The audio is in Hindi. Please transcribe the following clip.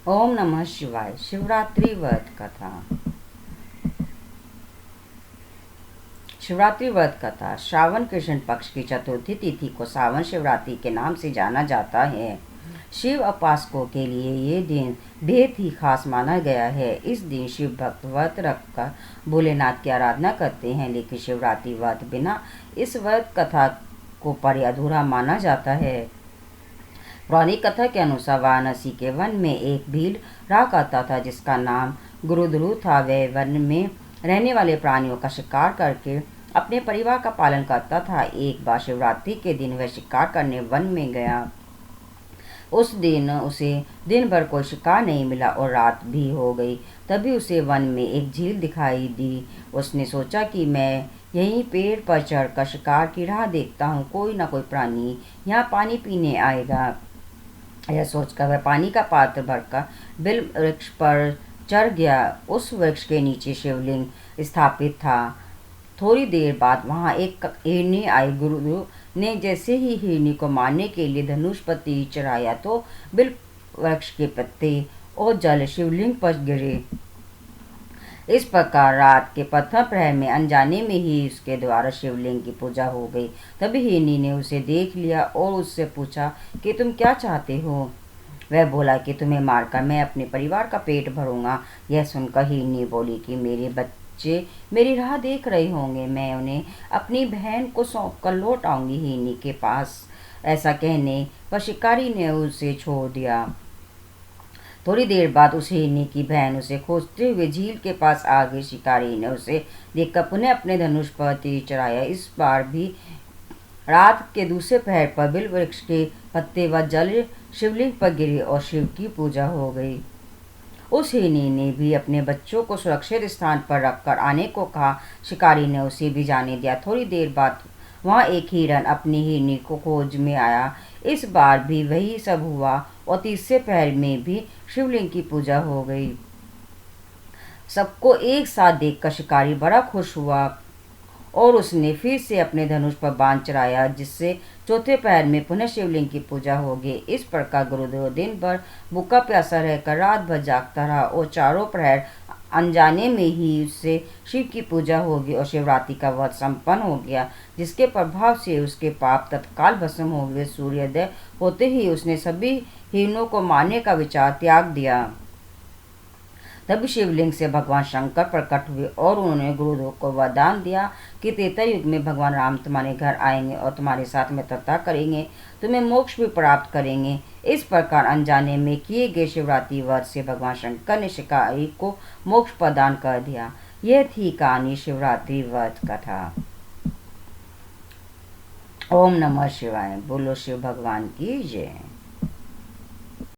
ओम नमः शिवाय। शिवरात्रि व्रत कथा। शिवरात्रि व्रत कथा श्रावण कृष्ण पक्ष की चतुर्थी तिथि को सावन शिवरात्रि के नाम से जाना जाता है। शिव उपासकों के लिए ये दिन बेहद ही खास माना गया है। इस दिन शिव भक्त व्रत रखकर भोलेनाथ की आराधना करते हैं, लेकिन शिवरात्रि व्रत बिना इस व्रत कथा को पढ़े अधूरा माना जाता है। पौराणिक कथा के अनुसार वाराणसी के वन में एक भील रहा करता था, जिसका नाम गुरुध्रुव था। वह वन में रहने वाले प्राणियों का शिकार करके अपने परिवार का पालन करता था। एक बार शिवरात्रि के दिन वह शिकार करने वन में गया। उस दिन उसे दिन भर कोई शिकार नहीं मिला और रात भी हो गई। तभी उसे वन में एक झील दिखाई दी। उसने सोचा कि मैं यहीं पेड़ पर चढ़कर शिकार की राह देखता हूँ, कोई ना कोई प्राणी यहाँ पानी पीने आएगा। यह सोचकर वह पानी का पात्र भरकर बिल वृक्ष पर चढ़ गया। उस वृक्ष के नीचे शिवलिंग स्थापित था। थोड़ी देर बाद वहां एक हिरनी आई। गुरु ने जैसे ही हिरनी को मारने के लिए धनुष पर तीर चढ़ाया तो बिल वृक्ष के पत्ते और जल शिवलिंग पर गिरे। इस प्रकार रात के प्रथम प्रहर में अनजाने में ही उसके द्वारा शिवलिंग की पूजा हो गई। तभी हिरनी ने उसे देख लिया और उससे पूछा कि तुम क्या चाहते हो। वह बोला कि तुम्हें मारकर मैं अपने परिवार का पेट भरूंगा। यह सुनकर हिरनी बोली कि मेरे बच्चे मेरी राह देख रहे होंगे, मैं उन्हें अपनी बहन को सौंप कर लौट आऊंगी हिरनी के पास। ऐसा कहने पर शिकारी ने उसे छोड़ दिया। थोड़ी देर बाद उस हिरनी की बहन उसे खोजते हुए झील के पास आ गई। शिकारी ने उसे देखकर पुनः अपने धनुष पर तीर चढ़ाया। इस बार भी रात के दूसरे पहर पर बिल वृक्ष के पत्ते व जल शिवलिंग पर गिरे और शिव की पूजा हो गई। उस हिरनी ने भी अपने बच्चों को सुरक्षित स्थान पर रखकर आने को कहा। शिकारी ने उसे भी जाने दिया। थोड़ी देर बाद वहां एक हिरण अपनी हिरनी को खोज में आया। इस बार भी वही सब हुआ और तीसरे पहर में भी शिवलिंग की पूजा हो गई। सबको एक साथ देखकर शिकारी बड़ा खुश हुआ और उसने फिर से अपने धनुष पर बाण चढ़ाया, जिससे चौथे पहर में पुनः शिवलिंग की पूजा होगी। इस प्रकार गुरुदेव दिन भर भूखा प्यासा रहकर रात भर जागता रहा और चारों प्रहर अनजाने में ही उससे शिव की पूजा होगी और शिवरात्रि का व्रत संपन्न हो गया, जिसके प्रभाव से उसके पाप तत्काल भस्म हो गए। सूर्योदय होते ही उसने सभी हिरणों को मारने का विचार त्याग दिया। तभी शिवलिंग से भगवान शंकर प्रकट हुए और उन्होंने गुरुदेव को वरदान दिया कि त्रेता युग में भगवान राम तुम्हारे घर आएंगे और तुम्हारे साथ मित्रता करेंगे, तुम्हें मोक्ष भी प्राप्त करेंगे। इस प्रकार अनजाने में किए गए शिवरात्रि व्रत से भगवान शंकर ने शिकारी को मोक्ष प्रदान कर दिया। यह थी कहानी शिवरात्रि व्रत कथा। ओम नमः शिवाय। बोलो शिव भगवान की जय।